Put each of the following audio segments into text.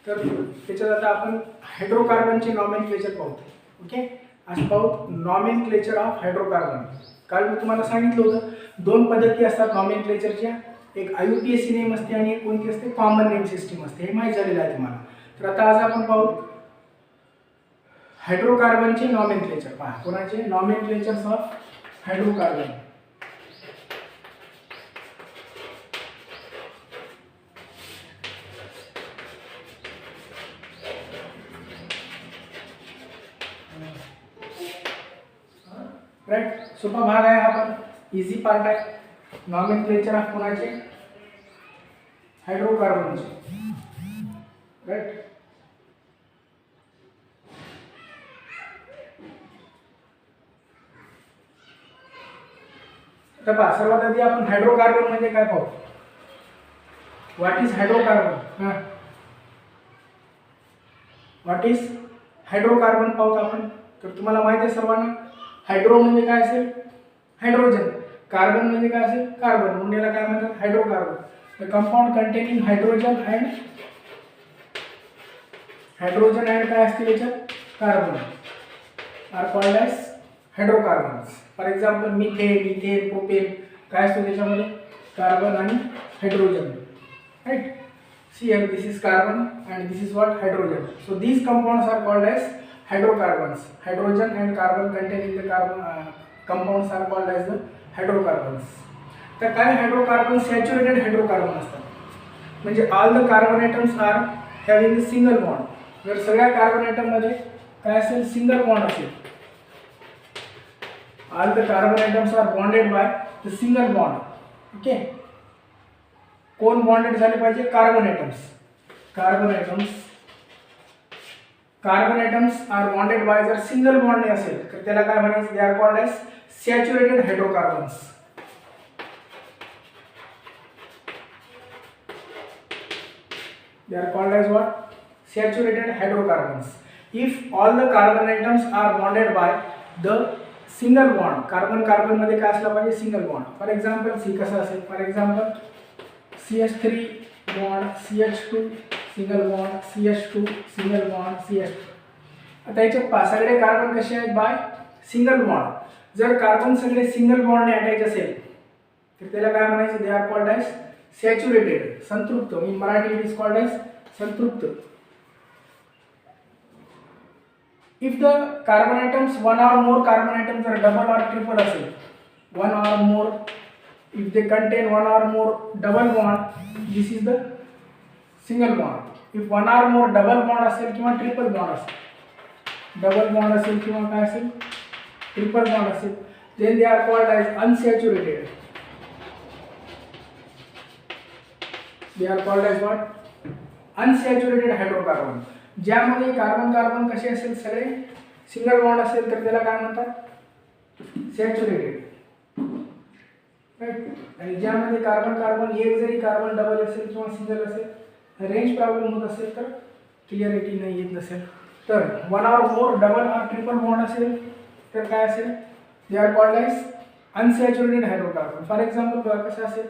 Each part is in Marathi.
तर त्याच्यात आता आपण हायड्रोकार्बनचे नॉमेनक्लेचर पाहू. ओके, आज पाहू नॉमेनक्लेचर ऑफ हायड्रोकार्बन. काल मी तुम्हाला सांगितलं होतं दोन पद्धती असतात नॉमेनक्लेचरच्या, एक IUPAC नेम असते आणि एक कोणती असते कॉमन नेम सिस्टीम असते. हे माहीत झालेलं आहे तुम्हाला. तर आता आज आपण पाहू हायड्रोकार्बनचे नॉमेनक्लेचर. पहा कोणाचे नॉमेनक्लेचर्स ऑफ हायड्रोकार्बन. राइट, सोपा भाग आहे हा, पण इझी पार्ट आहे. नॉमेनक्लेचर ऑफ कोणाचे हायड्रोकार्बनचे. राइट, तर पहा सर्वात आधी आपण हायड्रोकार्बन म्हणजे काय पाहू. What is hydrocarbon. What is hydrocarbon पाहू आपण. तर तुम्हाला माहिती आहे सर्वांना हायड्रो म्हणजे काय असेल हायड्रोजन, कार्बन म्हणजे काय असेल कार्बन, म्हणून याला काय म्हणतात hydrocarbon. The compound containing hydrogen and काय असते याच्यात carbon are called as hydrocarbons. For example methane, ethane, propane काय असतो त्याच्यामध्ये कार्बन आणि hydrogen. Right, see here this is carbon and this is what hydrogen. So these compounds are called as hydrocarbons. Hydrogen and carbon containing the carbon compounds are called as the hydrocarbons. तर काय हायड्रोकार्बन सॅच्युरेटेड हायड्रोकार्बन असतात, म्हणजे all the carbon atoms are having single bond. जर सगळ्या कार्बन ॲटम मध्ये काय असेल सिंगल बॉन्ड असेल, all the carbon atoms are bonded by the single bond. Okay, कोण बॉन्डेड झाले पाहिजे carbon atoms. Carbon atoms are bonded by जर सिंगल बॉन्ड असेल तर त्याला काय म्हणायचं, they are called as saturated hydrocarbons. They are called as what saturated hydrocarbons. If all the carbon atoms are bonded by the single bond. Carbon मध्ये काय असला पाहिजे single bond. For example C कसं असेल, for example CH3 bond CH2 single bond CH2 single bond CH2. आता याचे सगळे कार्बन कसे आहेत बाय सिंगल बॉन्ड. जर कार्बन सगळे सिंगल बॉन्डने अटॅच असेल तर त्याला काय म्हणायचं, they are called as saturated संतृप्त. In Marathi it is called as संतृप्त. If the carbon atoms one or more carbon item जर डबल ऑर ट्रिपल असेल, one or more, if they contain one or more double bond, this is the single bond. if one or more double bond असेल किंवा ट्रिपल बॉन्ड असेल, डबल बॉन्ड असेल किंवा काय असेल ट्रिपल बॉन्ड असेल, then they are called as unsaturated. they are called as what unsaturated hydrocarbon. ज्यामध्ये कार्बन कसे असेल सगळे सिंगल बॉन्ड असेल तर त्याला काय म्हणतात सॅच्युरेटेड. राईट, आणि ज्यामध्ये कार्बन एक जरी कार्बन डबल असेल किंवा सिंगल असेल, रेंज प्रॉब्लेम होत असेल तर क्लिअरिटी नाही येत नसेल, तर one or more double or triple bond असेल तर काय असेल, they are called as unsaturated hydrocarbon. For example बघा कसं असेल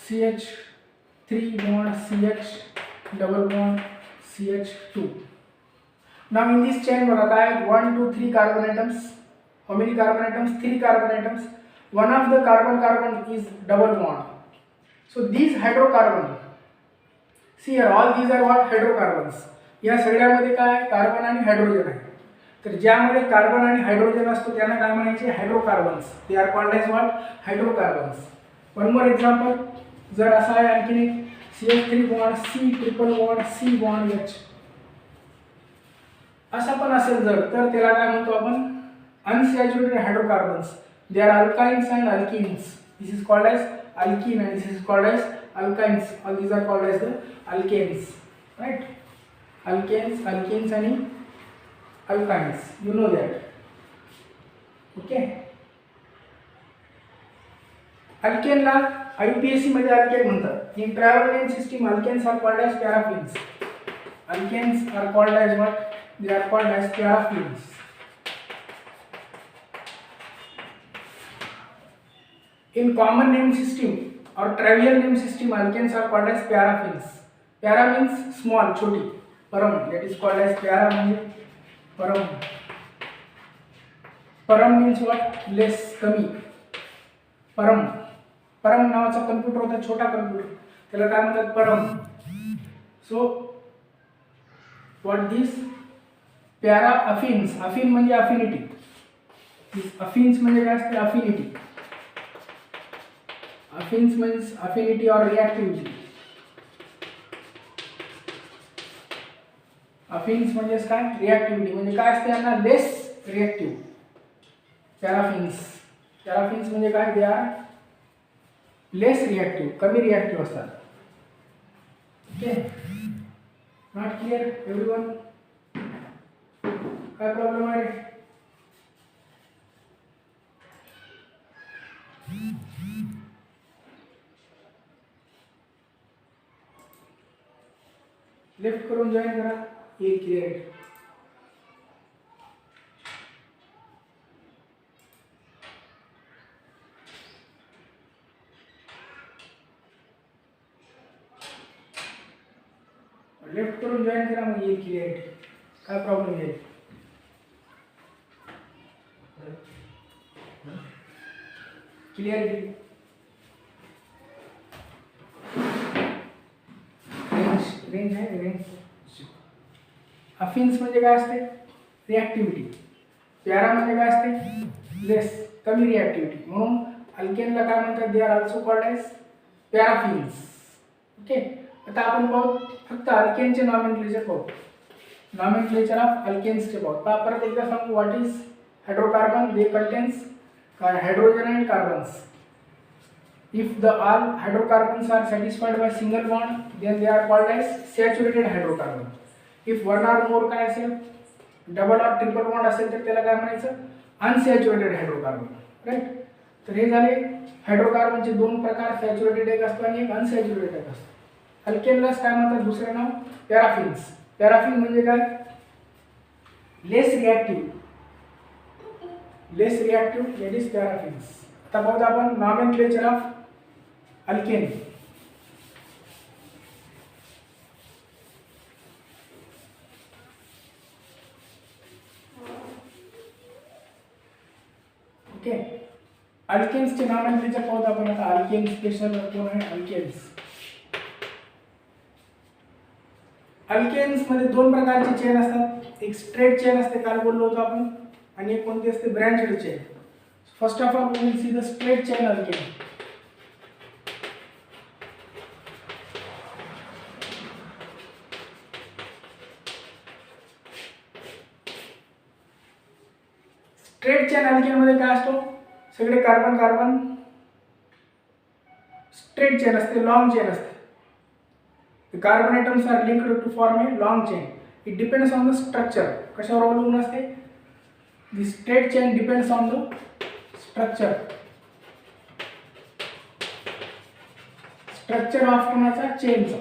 CH3 bond CH double bond CH2. Now in this chain बघा काय 1 2 3 carbon atoms. How many carbon atoms 3 carbon atoms. one of the carbon is double bond. So these hydrocarbon, see here all these are what hydrocarbons. या सगळ्यामध्ये काय कार्बन आणि हायड्रोजन आहे. तर ज्यामध्ये कार्बन आणि हायड्रोजन असतो त्यांना काय म्हणायचे hydrocarbons. They are called as what hydrocarbons. One more example, जर असा आहे आणखीन एक CH3 bond C triple bond C bond H असा पण असेल जर, तर त्याला काय म्हणतो आपण unsaturated hydrocarbons. They are alkynes and alkenes. This is called as alkene and this is called as alkynes. All these are called as the alkanes, right? Alkanes, alkenes and alkynes. You know that. Okay. Alkane ला IUPAC मध्ये alkane म्हणतात. In travel lane system, alkanes are called as paraffins. Alkanes are called as what? They are called as paraffins. In common name system or trivial name system, alkanes are called as paraffins. Para means small, choti. परम, दॅट इज कॉल्ड ॲज प्यारा म्हणजे परम. परम मीन्स व्हॉट? लेस, कमी. परम, परम नावाचा कम्प्युटर होता, छोटा कम्प्युटर, त्याला काय म्हणतात? परम. सो व्हॉट दिस प्यारा अफिन्स, अफिन म्हणजे अफिनिटी, अफिन्स म्हणजे काय असते? अफिनिटी. अफिन्स मीन्स अफिनिटी और रिॲक्टिव्हिटी. अफिन्स म्हणजे काय? रिॲक्टिव्हिटी. म्हणजे काय असते यांना? लेस रिॲक्टिव्ह. पॅराफिन्स, पॅराफिन्स म्हणजे काय? दे आर लेस रिॲक्टिव्ह, कमी रिॲक्टिव्ह असतात. Okay, not clear everyone? काय प्रॉब्लेम आहे? लेफ्ट करून जॉईन करा. ये क्लिअर. लेफ्ट करून जॉईन करा, मग ये क्लिअर. काय प्रॉब्लेम येईल? क्लिअरिटी. रेंज आहे, रेंज. अफिन्स म्हणजे काय असते? रिॲक्टिव्हिटी. प्यारा म्हणजे काय असते? लेस, कमी रिॲक्टिव्हिटी. म्हणून अल्केनला काय म्हणतात? They are also called as paraffins. Okay, आता आपण पाहू फक्त अल्केनचे नॉमेनक्लेचर पाहू. नॉमेनक्लेचर ऑफ अल्केन्सचे पाहू. परत एकदा सांगू, what is hydrocarbon? They contains hydrogen and carbons. If the all hydrocarbons are satisfied by single bond, then they are called as saturated hydrocarbon. If one or more काय असेल, डबल और ट्रिपल बॉन्ड असेल तर त्याला काय म्हणायचं? Unsaturated hydrocarbon. राईट. तर हे झाले हायड्रोकार्बनचे दोन प्रकार, सॅच्युरेटेड एक असतो आणि एक अनसॅच्युरेटेड एक असतो. अल्केनलाच काय म्हणतात? दुसरे नाव पॅराफिन्स. पॅराफिन म्हणजे काय? Less reactive, less reactive, that is paraffins. आता पाहूया आपण नॉमेनक्लेचर ऑफ अल्केन. ओके, अल्केन्सचे नॉमेनक्लेचर पाहूया आपण आता. अल्केन स्पेशल कोण आहे? अल्केन्स. अल्केन्स मध्ये दोन प्रकारचे चेन असतात. एक स्ट्रेट चेन असते, काल बोललो होतो आपण, आणि एक कोणती असते? Branched chain. First of all we will see the straight chain alkane. Straight chain alkane मध्ये काय असतो? सगळे कार्बन कार्बन स्ट्रेट चेन असते, लॉंग चेन असते. The carbon atoms are linked to form a long chain. It depends on the structure. कशावर अवलंबून असते? The straight chain depends on the structure. Structure of कोणाचा? चेनचा.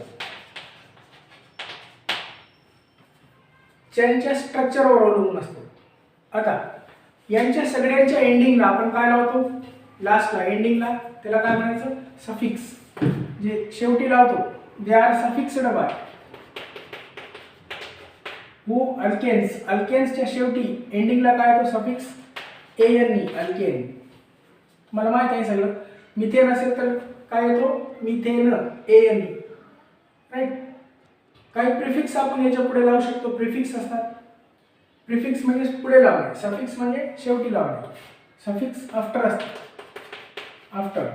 चेनच्या स्ट्रक्चरवर अवलंबून असते. आता यांच्या सगळ्यांच्या एंडिंगला आपण काय लावतो? लास्टला, एंडिंगला त्याला काय म्हणायचं? सफिक्स. जे शेवटी लावतो they are suffixed by who? alkanes. alkanesच्या शेवटी एंडिंगला काय येतो? Suffix ane, alkane. मला माहित आहे सगळं. मिथेन असेल तर काय येतो? Methane, ane. राईट. काही प्रिफिक्स आपण याच्या पुढे लावू शकतो. प्रिफिक्स असतात. प्रिफिक्स म्हणजे पुढे लावणे, सफिक्स म्हणजे शेवटी लावणे. सफिक्स आफ्टर असतात. आफ्टर.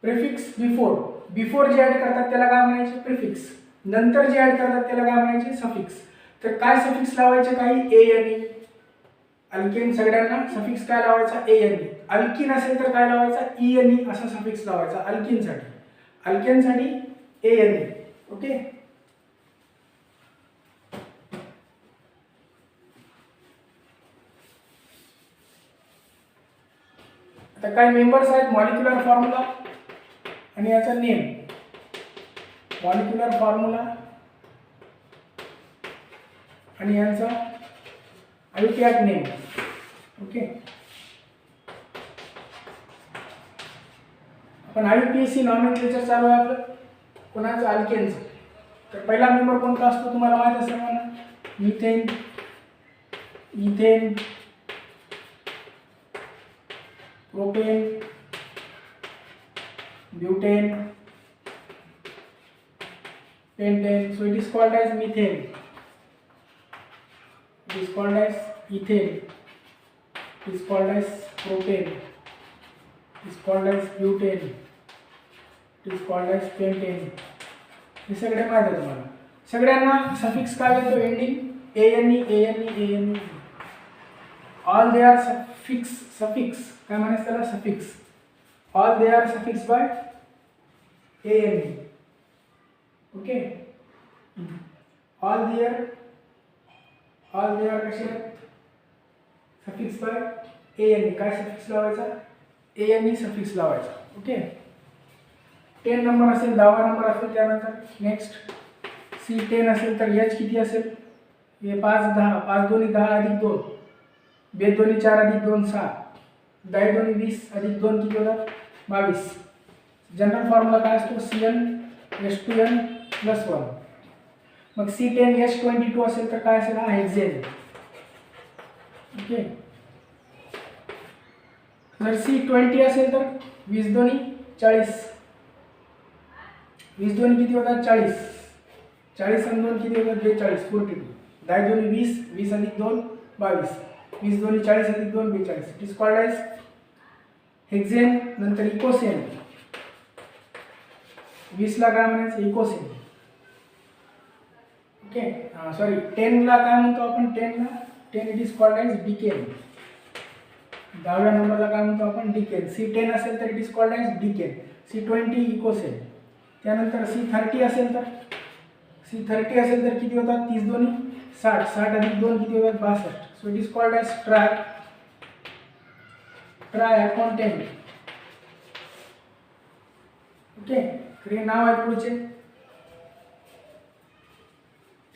Prefix before. बिफोर जे ॲड करतात त्याला काय म्हणायचे? प्रिफिक्स. नंतर जे ॲड करतात त्याला काय म्हणायचे? सफिक्स. तर काय सफिक्स लावायचे? काही ane. अल्केन सगळ्यांना सफिक्स काय लावायचा? ane. अल्किन असेल तर काय लावायचा? ene असा सफिक्स लावायचा अल्किनसाठी. अल्केनसाठी ane. ओके. आता काय मेंबर्स आहेत? मॉलिक्युलर फॉर्म्युला आणि याचा नेम. मॉलिक्युलर फॉर्म्युला आणि यांचा आयुट्याक नेम. ओके, आपण IUPAC नॉमेनक्लेचर चालू आहे आपलं. कोणाचं? अल्केनचं. तर पहिला मेंबर कोणता असतो तुम्हाला माहित असेल मला, methane, ethane, propane, butane, pentane. So it is called as methane. It is called as ethane. It is called as propane. It is called as butane. It is called as pentane. हे सगळे माहिती आहे तुम्हाला. सगळ्यांना सफिक्स काय येतो ending ane. All they are suffix काय म्हणायचं त्याला suffix. All they are suffix by ane. Okay. All they are कसे सफिक्स बाय ane. काय सफिक्स लावायचा ane सफिक्स लावायचा. ओके. 10 नंबर असेल 10 नंबर असेल त्यानंतर नेक्स्ट C10 असेल तर H किती असेल हे 5 10 5 दोन्ही 10 अधिक 2 2 दोन्ही 4 अधिक 2 6 10 दोन्ही 20 अधिक 2 किती होतात 22. जनरल फॉर्म्युला काय असतो CnH2n + 1. मग C10H22 असेल तर काय असेल हा हेक्सेन. ओके. जर C20 असेल तर 20 दोन्ही 40 20 दोन्ही किती होतात 40 40 आणि 2 किती होतात 42 42 10 दोन्ही 20 20 अधिक 2 22 20 दोन्ही 40 अधिक 2 42. It is called as hexane. नंतर इकोसेन 20 ला काय म्हणायचं इकोसेन. ओके. सॉरी 10 ला काय म्हणतो आपण 10 it is called as decane. 10व्या नंबरला काय म्हणतो आपण डिकेन. C10 असेल तर it is called as decane. C20 eicosane. त्यानंतर C30 असेल तर किती होतात 30 दोन्ही 60 60 अधिक 2 किती होतात 62. So it is called as triacontane. Okay. हे नाव आहे पुढचे.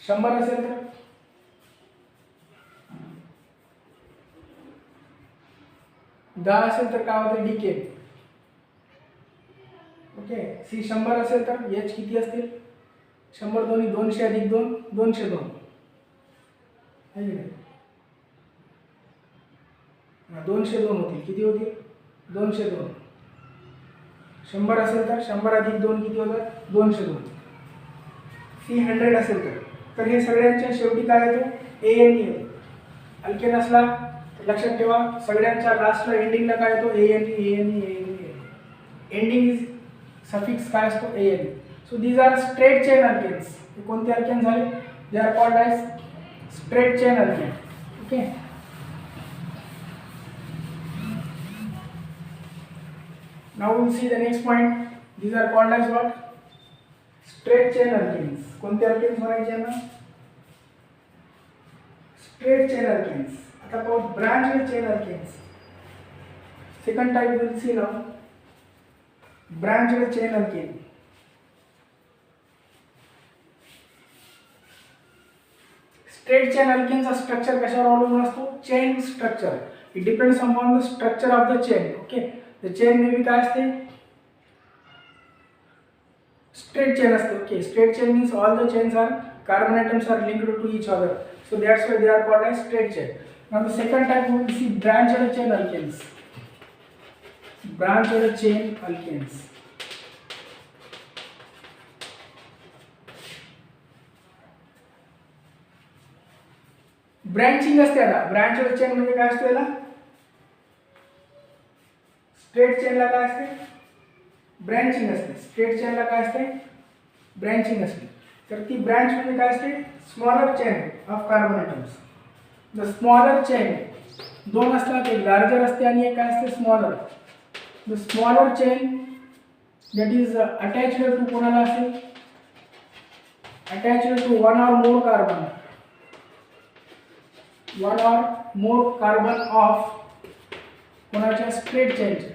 100 असेल तर 10 असेल तर काय होतं डिकेन. ओके. C100 असेल तर H किती असतील 100 दोन्ही 200 अधिक 2 202 आहे की नाही 202 होतील किती होतील 202. 100 असेल तर 100 अधिक 2 किती होतात 202. C100 असेल तर हे सगळ्यांच्या शेवटी काय येतो ane येतो. अल्केन असला लक्षात ठेवा सगळ्यांच्या लास्टला एंडिंगला काय येतो ane. एंडिंग इज सफिक्स काय असतो ane. So these are straight chain alkanes. हे कोणते अल्केन झाले they are called as straight chain alkane. Okay. Now we'll see the next point. These are called as what? Straight chain alkenes. कोणते alkenes म्हणायचे ना? Straight chain alkenes. आता पाहू branched chain alkenes. Second type we will see now. Branched chain alkene. Straight chain alkenes चा structure कशावर अवलंबून असतो? Chain structure. It depends upon the structure of the chain. Okay. The chain may be काय असते straight chain असते. Okay. Straight chain means all the chains are carbon atoms are linked to each other. So that's why they are called as straight chain. Now the second type we will see branched chain alkenes. Branched chain alkenes. Branching असते आता. ब्रँचड चेन म्हणजे काय असतो याला स्ट्रेट चेनला काय असते ब्रँचिंग असते. स्ट्रेट चेनला काय असते ब्रँचिंग असते. तर ती ब्रँच म्हणजे काय असते smaller chain of carbon atoms. The smaller chain दोन असतात एक लार्जर असते आणि एक काय असते smaller. The smaller chain that is attached to कोणाला असेल attached to one or more carbon of कोणाच्या स्ट्रेट चेनच्या.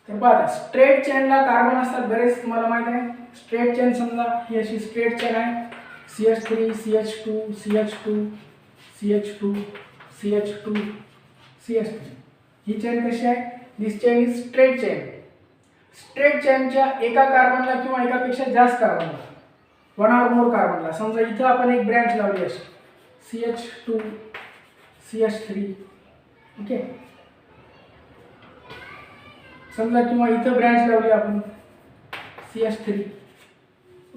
तर पहा स्ट्रेट चेनला कार्बन असतात बरेच तुम्हाला माहित आहे. स्ट्रेट चेन समजा ही अशी स्ट्रेट चेन आहे CH3 CH2 CH2 CH2 CH2 CH3. ही चेन कशी आहे this chain is straight chain. Straight चेनच्या एका कार्बनला किंवा एकापेक्षा जास्त कार्बनला, वन ऑर मोर कार्बनला, समजा इथं आपण एक ब्रँच लावली अशी CH2 CH3, ओके, समजा, किंवा इथं ब्रँच लावली आपण CH3,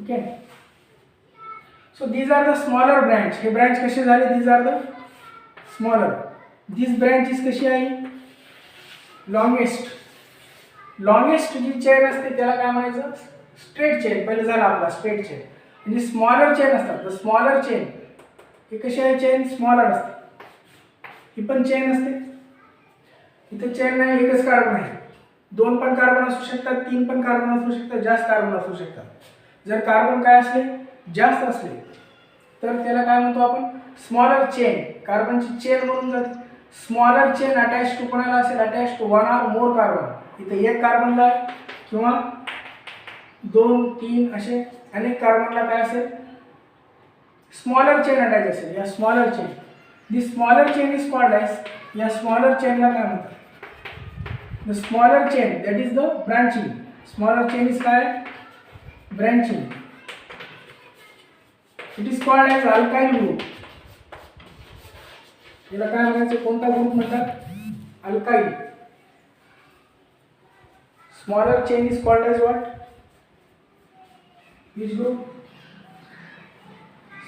okay. So these are the smaller branch. हे ब्रँच कसे झाले? These are the smaller. This branch is कशी आहे? लॉंगेस्ट. लॉंगेस्ट जी चेन असते त्याला काय म्हणायचं? Straight chain. पहिले झाला आपला स्ट्रेट चेन. आणि स्मॉलर चेन असतात, द स्मॉलर चेन, हे कशी आहे? चेन स्मॉलर असते. ही पण चेन असते. इथं चेन नाही, एकच कार्बन आहे. दोन पण कार्बन असू शकतात, तीन पण कार्बन असू शकतात, जास्त कार्बन असू शकतात. जर कार्बन काय असले? जास्त असले तर त्याला काय म्हणतो आपण? Smaller chain. कार्बनची चेन म्हणून जाते. स्मॉलर चेन अटॅच टू कोणाला असेल? Attach to one or more carbon. इथे एक कार्बनला किंवा दोन तीन असे अनेक कार्बनला काय असेल? स्मॉलर चेन अटॅच असेल. या smaller chain, the smaller chain is called as, या स्मॉलर चेनला काय म्हणतात? The smaller chain, that is the branching. Smaller chain is काय? Branching. It is called as alkyl group. याला काय म्हणायचं? कोणता ग्रुप म्हणतात? Alkyl. Smaller chain is called as what? Which group?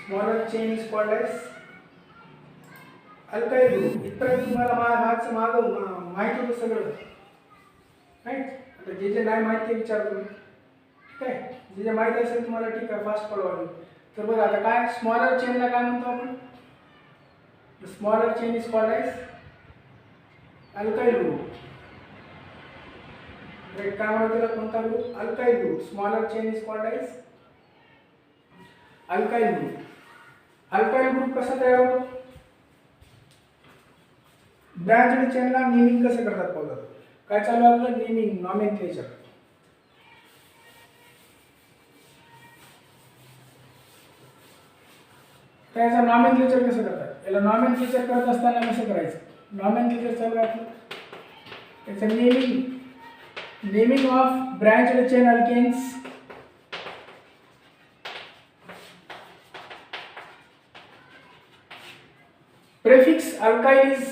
Smaller chain is called as alkyl group. इथपर्यंत तुम्हाला मागचं माहिती होतं सगळं, राईट? आता जे जे नाही माहिती ते विचारतो मी, ठीक आहे? जे जे माहिती असेल तुम्हाला ठीक आहे, फास्ट पळवावी. तर बघा आता काय, स्मॉलर चेनला काय म्हणतो आपण? The smaller chain is called as alkyl group. Right? काय म्हणतो त्याला? कोणता group? Alkyl group. Smaller chain is called as alkyl group. Alkyl group कसा तयार होतो? ब्रँच चेनला नेमिंग कसं करतात पाहूया. काय चालू आहे आपलं? Naming, nomenclature. त्याचा नॉमेनक्लेचर कसं करतात? याला नॉमेनक्लेचर करत असताना कसं करायचं? नॉमेनक्लेचर चालू आहे आपलं. त्याचं naming of branch chain alkanes. Prefix alkyl is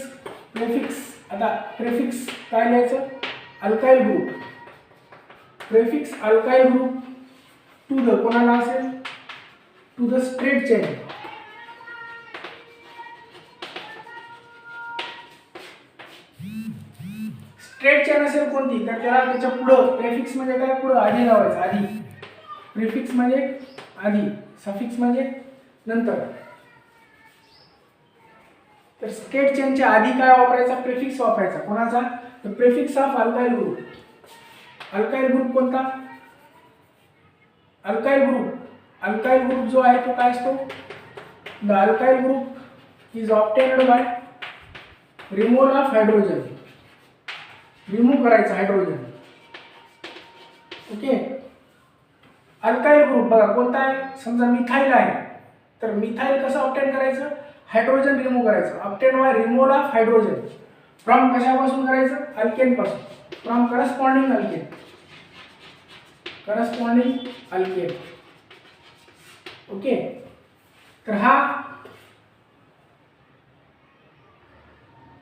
prefix. आता प्रेफिक्स काय लिहायचं? Alkyl group. Prefix alkyl group to the, कोणाला असेल? To the straight chain. Straight chain असेल कोणती तर त्याला त्याच्या पुढं प्रेफिक्स म्हणजे काय? पुढं आधी लावायचं. आधी. प्रेफिक्स म्हणजे आधी, सफिक्स म्हणजे नंतर. तर स्ट्रेट चेनच्या आधी काय वापरायचा? प्रेफिक्स वापरायचा. कोणाचा? The prefix of alkyl group. Alkyl group कोणता? Alkyl group. अल्काइल ग्रुप जो आहे तो काय असतो? The alkyl group is obtained by removal of hydrogen. Remove करायचा हायड्रोजन. ओके. अल्काइल ग्रुप बघा कोणता आहे? समजा मिथाइल आहे तर मिथाइल कसं ऑब्टेन करायचं? हायड्रोजन रिमूव्ह करायचं. Obtain bye removal of hydrogen. From कशापासून करायचं? अल्केन पासून. From corresponding alkane. Corresponding alkane. Okay. तर हा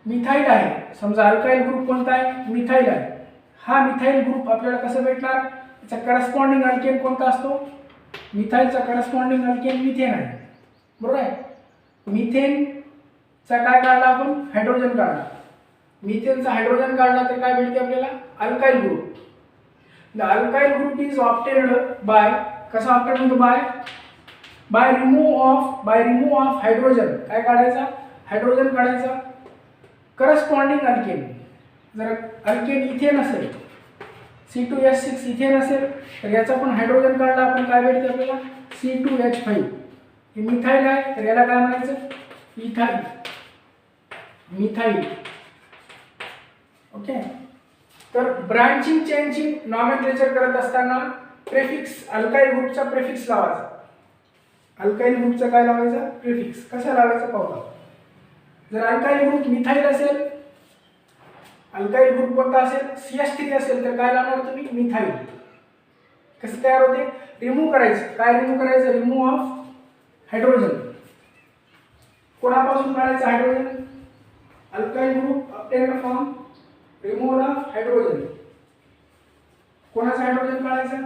मिथाइल आहे. समजा अल्काइल ग्रुप कोणता आहे? मिथाइल आहे. हा मिथाइल ग्रुप आपल्याला कसं भेटणार? त्याचा करस्पॉन्डिंग अल्केन कोणता असतो? मिथाइलचा करस्पॉन्डिंग अल्केन मिथेन आहे. बरोबर आहे? मिथेनचा काय काढला आपण? हायड्रोजन काढला. मिथेनचा हायड्रोजन काढला तर काय भेटते आपल्याला? Alkyl group. The alkyl group is obtained by, कसा ऑब्टेन होतो? By remove of hydrogen. काय काढायचा? हायड्रोजन काढायचा. Corresponding alkane. जर अल्केन इथेन असेल, C2H6 इथेन असेल तर याचा पण हायड्रोजन काढला आपण, काय भेटते आपल्याला? C2H5. हे मिथाइल आहे तर याला काय म्हणायचं? इथाइल. मिथाइल. ओके. तर ब्रांचिंग चेनची नॉमेनक्लेचर करत असताना प्रेफिक्स, अल्काइल ग्रुपचा प्रेफिक्स लावायचा. अल्काइल ग्रुपचा काय लावायचा? प्रेफिक्स. कसा लावायचा पाहूया. जर अल्काइल ग्रुप मिथाइल असेल अल्काईल ग्रुप कोणता असेल, CH3 असेल तर काय लावणार तुम्ही, मिथाईल. कसं तयार होते, रिमूव्ह करायचं. काय रिमूव्ह करायचं, रिमूव्ह ऑफ हायड्रोजन. कोणापासून काढायचं hydrogen, alkyl group obtained from removal of hydrogen. कोणाचं हायड्रोजन काढायचं,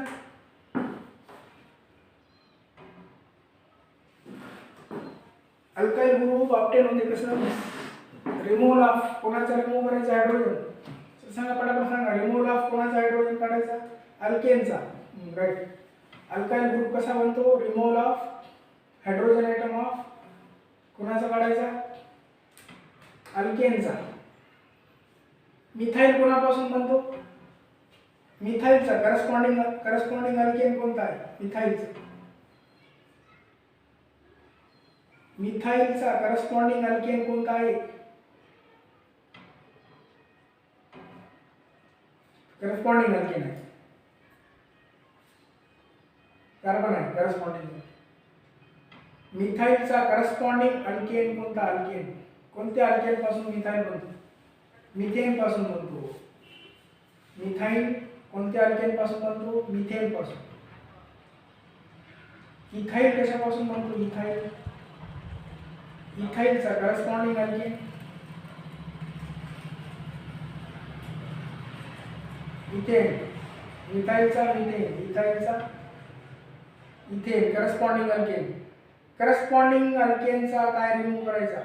अल्काईल ग्रुप ऑब्टेन होते कसं, रिमूव्हल ऑफ कोणाचा, रिमूव्ह करायचा हायड्रोजन. सांगा पटापट सांगा, रिमूव्हल ऑफ कोणाचा हायड्रोजन काढायचा, अल्केनचा. राईट. अल्काईल ग्रुप कसा बनतो, removal of hydrogen atom of कोणाचा काढायचा, अल्केनचा. मिथाईल कोणापासून बनतो, मिथाईलचा. करस्पॉन्डिंग अल्केन कोणता आहे, मिथाईलचा. मिथाईलचा करस्पॉन्डिंग अल्केन कोणता आहे, करस्पॉन्डिंग अल्केन आहे, कार्बन आहे करस्पॉन्डिंग. मिथाईलचा करस्पॉन्डिंग अल्केन कोणता, अल्केन. कोणत्या अल्केन पासून मिथाईल बनतो, मिथेन पासून बनतो. मिथाईल कोणत्या अल्केन पासून बनतो, मिथेन पासून. इथाईल कशापासून बनतो, इथाईल. इथाईलचा करस्पॉन्डिंग अल्केन इथेन. मिथाईलचा मिथेन, इथाईलचा इथेन. Corresponding alkane. करस्पॉन्डिंग अल्केनचा काय रिमूव्ह करायचा,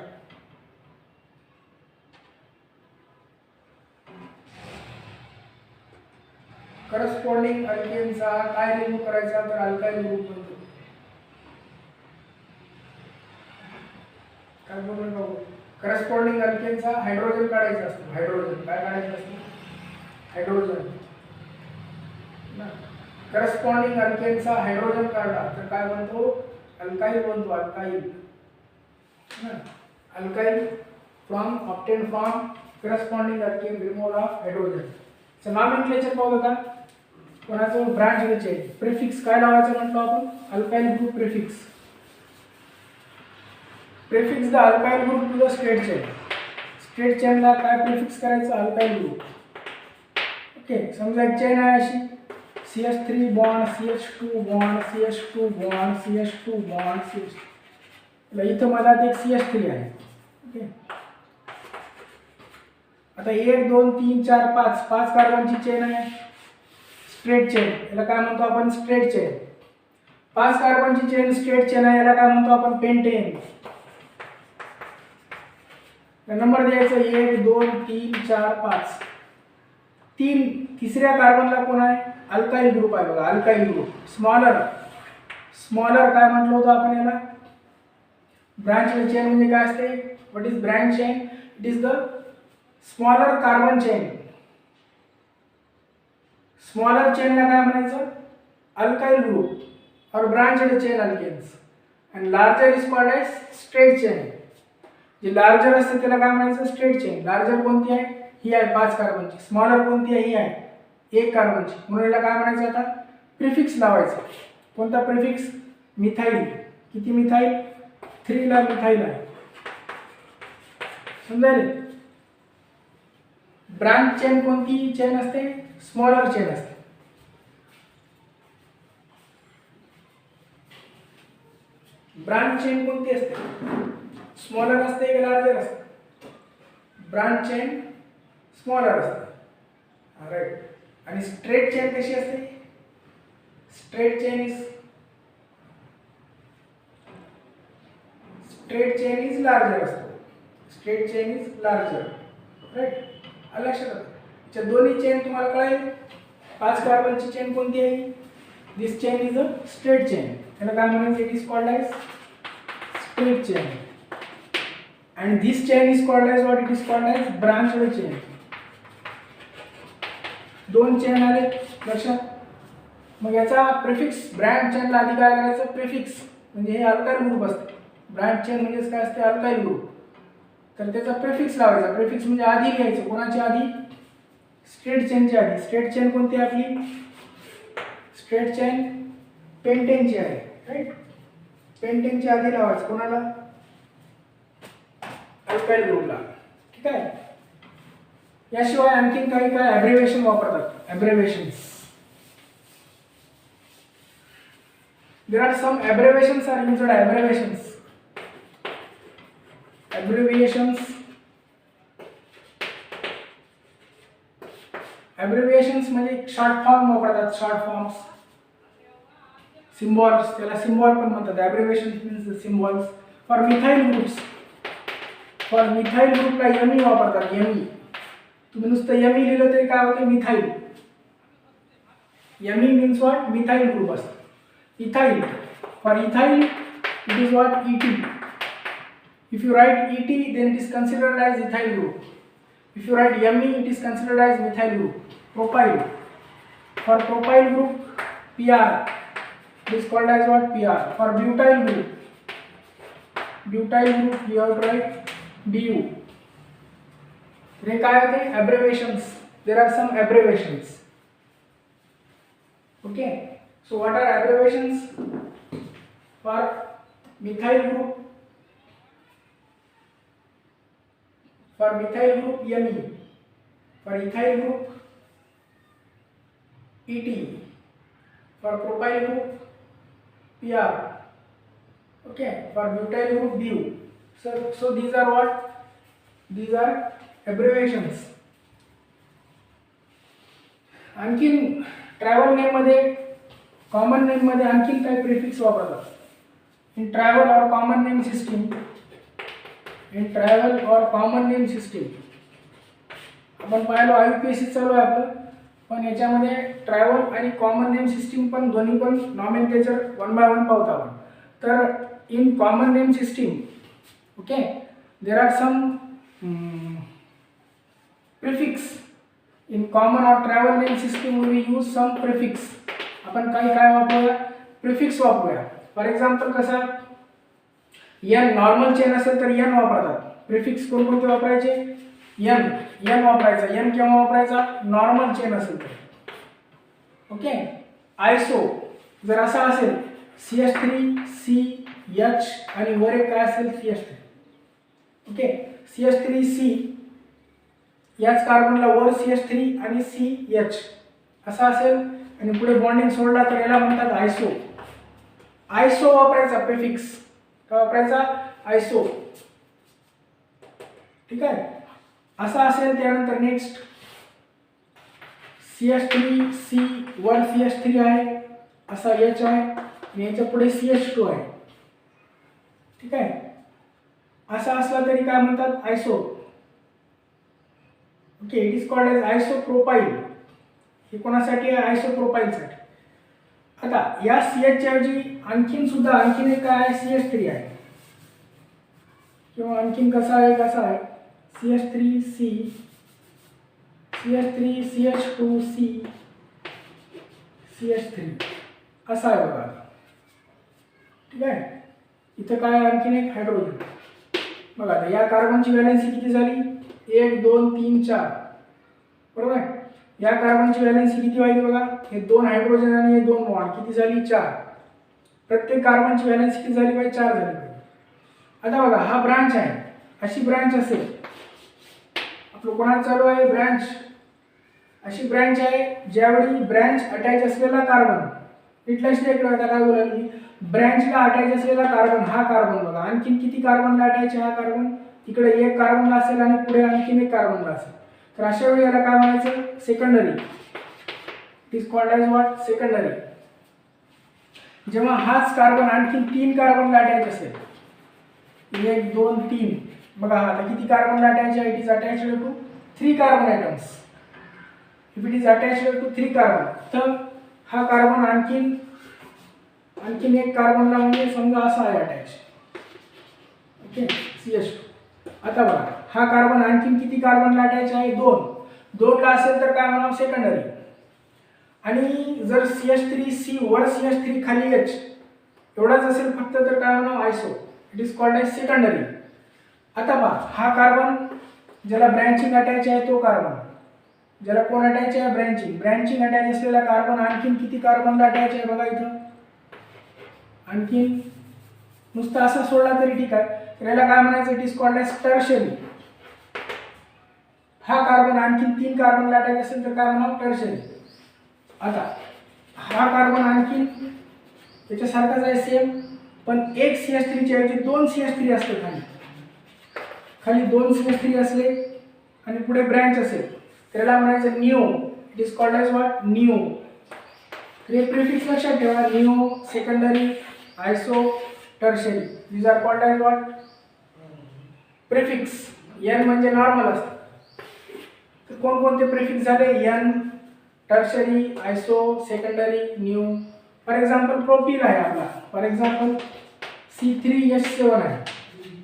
करस्पॉन्डिंग अल्केनचा काय रिमूव्ह करायचा, तर अल्काईल ग्रुप बनतो. काय बोलू, करस्पॉन्डिंग अल्केनचा हायड्रोजन काढायचा असतो. हायड्रोजन काय काढायचं असतं, हायड्रोजन. करस्पॉन्डिंग अल्केनचा हायड्रोजन काढला तर काय बनतो, अल्काईल बनतो. Alkyl. Alkyl from obtain from corresponding alkane removal of hydrogen. तर नॉमेनक्लेचर पाहू का, कोणाचं, ब्रांच घ्यायचे. प्रिफिक्स काय लावायचं म्हटलं आपण, alkyl group prefix. Prefix the alkyl group to the straight chain. Straight चेनला काय प्रिफिक्स करायचं, अल्काईल ग्रुप. ओके. समजा एक चेन आहे अशी, CH3 bond, CH2 bond, CH2 bond, CH2 bond, CH. इथं मधात एक CH3 आहे. ओके. आता 1 2 3 4 5 5 कार्बनची चेन आहे, स्ट्रेट चेन. याला काय म्हणतो आपण, स्ट्रेट चेन. 5 कार्बनची चेन स्ट्रेट चेन आहे, याला काय म्हणतो आपण, पेंटेन. नंबर द्यायचा 1 2 3 4 5. तिसऱ्या कार्बनला कोण आहे, अल्काईल ग्रुप आहे बघा, अल्काईल ग्रुप. स्मॉलर काय म्हटलं होतं आपण याला, ब्रांच चेन म्हणजे काय असते, what is branch chain, it is the smaller carbon chain. Smaller चेनला काय म्हणायचं, alkyl group or branched chain alkanes. आणि larger is called as straight chain. जे लार्जर असते त्याला काय म्हणायचं, स्ट्रेट चेन. लार्जर कोणती आहे, ही आहे 5 कार्बनची. स्मॉलर कोणती आहे, ही आहे 1 कार्बनची. म्हणून याला काय म्हणायचं, आता प्रिफिक्स लावायचं. कोणता प्रिफिक्स, मिथाईल. किती मिथाईल, 3 ला मिथाईल आहे. समजायले. ब्रांच चेन कोणती चेन असते, स्मॉलर चेन असते. ब्रांच चेन कोणती असते, स्मॉलर असते की लार्जर असते, ब्रांच चेन स्मॉलर असते. राईट. आणि स्ट्रेट चेन कशी असते, स्ट्रेट चेन इज लार्जर असतो. Straight chain is larger. Right. लक्षात आलं. दोन्ही चेन तुम्हाला कळेल. 5 कार्बनची चेन कोणती आहे, this chain is a straight chain. त्याला काय म्हणायचं, it is called as straight chain. and this chain is called as what, it is called as branched chain. दोन चेन आले लक्षात. मग याचा प्रिफिक्स, ब्रांच चेनला आधी काय करायचं, प्रिफिक्स म्हणजे हे अल्काईल ग्रुप असते. ब्रांच चेन म्हणजे काय असते, अल्काईल ग्रुप. तर त्याचा प्रिफिक्स लावायचा. प्रिफिक्स म्हणजे आधी घ्यायचं. कोणाच्या आधी, स्ट्रेट चेनच्या आधी. स्ट्रेट चेन कोणती आपली, स्ट्रेट चेन पेंटेनची आहे. राईट. पेंटेनच्या आधी लावायचं. कोणाला, अल्काईल ग्रुपला. ठीक आहे. याशिवाय आणखीन काही काय ॲब्रिव्हिएशन वापरतात, ॲब्रिव्हिएशन्स. There are some abbreviations are used. Abbreviations म्हणजे शॉर्ट फॉर्म वापरतात, शॉर्ट फॉर्म्स. सिम्बॉल्स, त्याला सिम्बॉल पण म्हणतात. Abbreviations means symbols. For methyl groups, for methyl groupला Me वापरतात. Me तुम्ही नुसतं Me लिहिलं तरी काय होते, methyl. Me means what? Methyl group असतो. Ethyl. For ethyl, it is what? Et. If you write Et, then it is considered as ethyl group. If you write Me, it is considered as methyl group. Propyl. For propyl group, Pr. It is called as what? Pr. For butyl group, you have to write Bu. हे काय होते? Abbreviations. There are some abbreviations. Okay. So what are abbreviations? For methyl group, Me. For ethyl group, Et. For propyl group, Pr. Okay. For butyl group, Bu. So these are what? These are abbreviations. आणखीन ट्रॅव्हल नेम मध्ये, कॉमन नेम मध्ये आणखीन काही प्रिफिक्स वापरतात. इन ट्रॅव्हल और कॉमन नेम सिस्टीम, आपण पाहिलो IUPAC चालू आहे आपलं, पण याच्यामध्ये ट्रॅव्हल आणि कॉमन नेम सिस्टीम पण दोन्ही पण नॉमेनक्लेचर 1 by 1 पाहू आपण. तर in common name system, okay, there are some prefix. In common or trivial name system we use some prefix. आपण काही काय वापरूया, प्रिफिक्स वापरूया. फॉर एक्झाम्पल कसा, एन नॉर्मल चेन असेल तर एन वापरतात. प्रिफिक्स कोणकोणते वापरायचे, एन वापरायचा. एन केव्हा वापरायचा, नॉर्मल चेन असेल तर. ओके. आयसो जर असा असेल CH3 CH आणि वर एक काय असेल CH3. ओके. CH3 C याच कार्बनला वर CH3 आणि CH असा असेल आणि पुढे बॉन्डिंग सोडला तर याला म्हणतात आयसो. आयसो वापरायचा प्रिफिक्स. काय वापरायचा, आयसो. ठीक आहे. असा असेल त्यानंतर नेक्स्ट CH3 C वर CH3 आहे, असा H आहे आणि याच्या पुढे CH2 आहे. ठीक आहे. असा असला तरी काय म्हणतात, iso. Okay. It is called as isopropyl. हे कोणासाठी आहे, आयसोप्रोपाइलसाठी. आता या CH च्या ऐवजी आणखीन एक काय आहे, CH3 आहे. किंवा आणखीन कसा आहे, CH3 C CH3 CH2 C CH3 असा आहे बघा. ठीक आहे. इथं काय आणखीन एक हायड्रोजन. बघा आता या कार्बनची व्हॅलेन्सी किती झाली, 1 2 3 4. बरोबर आहे. या कार्बनची व्हॅलेन्सी किती व्हायली बघा, हे 2 हायड्रोजन आणि हे 2 बॉन्ड किती झाली, 4. प्रत्येक कार्बनची व्हॅलेन्सी किती झाली पाहिजे, 4 झाली पाहिजे. आता बघा हा ब्रांच आहे, अशी ब्रांच असेल आपलं कोणाला चालू आहे ब्रांच, अशी ब्रांच आहे ज्यावेळी ब्रांच अटॅच असलेला कार्बन, इटलाच इकडे आता काय बोलायला, ब्रांचला अटॅच असलेला कार्बन, हा कार्बन बघा आणखीन किती कार्बनला अटॅच आहे, हा कार्बन इकडे एक कार्बनला असेल आणि पुढे आणखीन एक कार्बनला असेल, तर अशा वेळी याला काय म्हणायचं, secondary. It is called as what, secondary. जेव्हा हाच कार्बन आणखीन 3 कार्बनला अटॅच असेल, 1 2 3, बघा आता किती कार्बनला अटॅच आहे, it is attached to 3 carbon atoms. If it is attached to 3 carbon, तर हा कार्बन आणखीन एक कार्बनला म्हणजे समजा असा आहे अटॅच. Okay, CH2. आता बघा हा कार्बन आणखीन किती कार्बनला अटॅच आहे, 2 ला असेल तर काय म्हणावं, सेकंडरी. आणि जर CH3C वर CH3 खाली H एवढाच असेल फक्त तर काय म्हणावं, iso. It is called as secondary. आता पहा हा कार्बन ज्याला ब्रँचिंग अटॅच आहे तो कार्बन, ज्याला कोण अटॅच आहे, ब्रँचिंग अटॅच असलेला कार्बन आणखीन किती कार्बनला अटॅच आहे बघा इथं, आणखीन नुसतं असा सोडला तरी ठीक आहे, तर याला काय म्हणायचं, it is called as tertiary. हा कार्बन आणखी 3 कार्बन लाटायचे असेल तर काय म्हणावं, टर्शरी. आता हा कार्बन आणखी याच्यासारखाच आहे सेम, पण एक CH3 च्या ऐवजी 2 CH3 असते खाली. खाली 2 CH3 असले आणि पुढे ब्रँच असेल त्याला म्हणायचं neo. It is called as what, neo. हे प्रिफिक्स लक्षात ठेवा, neo, secondary, iso, tertiary. These are called as what, prefix. N म्हणजे नॉर्मल असतं. तर कोणकोणते प्रिफिक्स झाले, N, tertiary, iso, secondary, neo. For example propyl आहे आपला, फॉर एक्झाम्पल C3H7 आहे.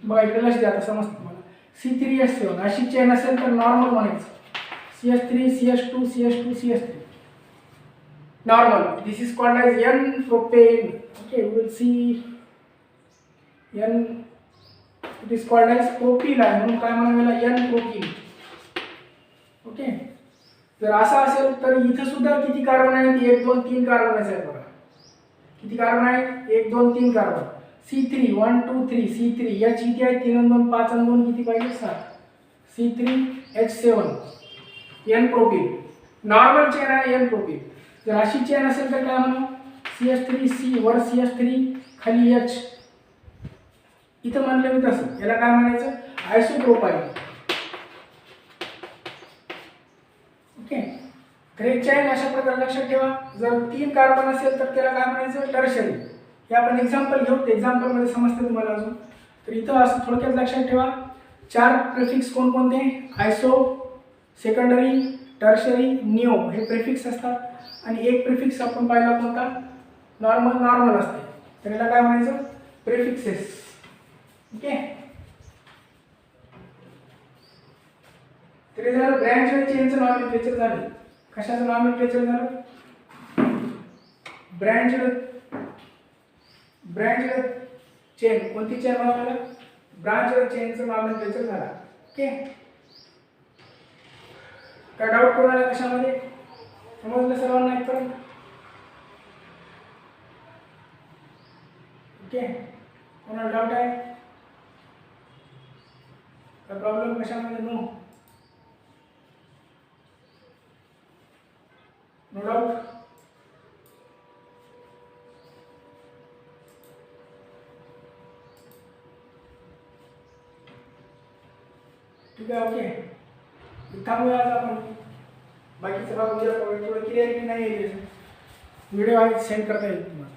बघा इकडे लक्ष द्या, आता समजतं तुम्हाला. C3H7 अशी चेन असेल तर नॉर्मल म्हणायचं. CH3, CH2, CH2, CH3. Normal. This is called as N propane. Okay, we will see N. It is called as propyl आहे, म्हणून काय म्हणायला, N प्रोपील. ओके. जर असा असेल तर इथं सुद्धा किती कार्बन आहेत, 1 2 3 कार्बन आहेत. बघा किती कार्बन आहेत, 1 2 3 कार्बन. C3 1 2 3 C3. H किती आहे, 3 आणि 2 5 आणि 2 किती पाहिजे, 7. C3H7 N propyl. Normal chain आहे N प्रोपील. जर अशी चेन असेल तर काय म्हणू, CH3C वर CH3 खाली H. इथं म्हणलं मी तसं, याला काय म्हणायचं, आयसोप्रोपाईल. ओके. तर एक चेन अशा प्रकारे लक्षात ठेवा. जर 3 कार्बन असेल तर त्याला काय म्हणायचं, टर्शरी. हे आपण एक्झाम्पल घेऊ, एक्झाम्पल मध्ये समजते तुम्हाला अजून. तर इथं असं थोडक्यात लक्षात ठेवा, 4 प्रिफिक्स कोणकोणते, आयसो, सेकंडरी, टर्शरी, निओ हे प्रिफिक्स असतात. आणि एक प्रिफिक्स आपण पाहिला कोणता, नॉर्मल. नॉर्मल असते तर याला काय म्हणायचं, प्रिफिक्सेस. ओके. तर हे झालं ब्रँच आणि चेनचं नॉमेनक्लेचर झालं. कशाचं नॉमेनक्लेचर झालं, ब्रँच चेन. कोणती चेन म्हणाला, ब्रांच चेनचं नॉमेनक्लेचर झाला. ओके. काय डाऊट कोणाला कशामध्ये, समजलं सर्वांना इथपर्यंत. ओके. कोणाला डाऊट आहे, काय प्रॉब्लेम कशामध्ये, नो नो डाऊट. ठीक आहे. ओके. थांबूया आज आपण. बाकीचं भाग उद्या थोडं क्लिअरिटी नाही येईल, व्हिडिओ आहे सेंड करता येईल तुम्हाला.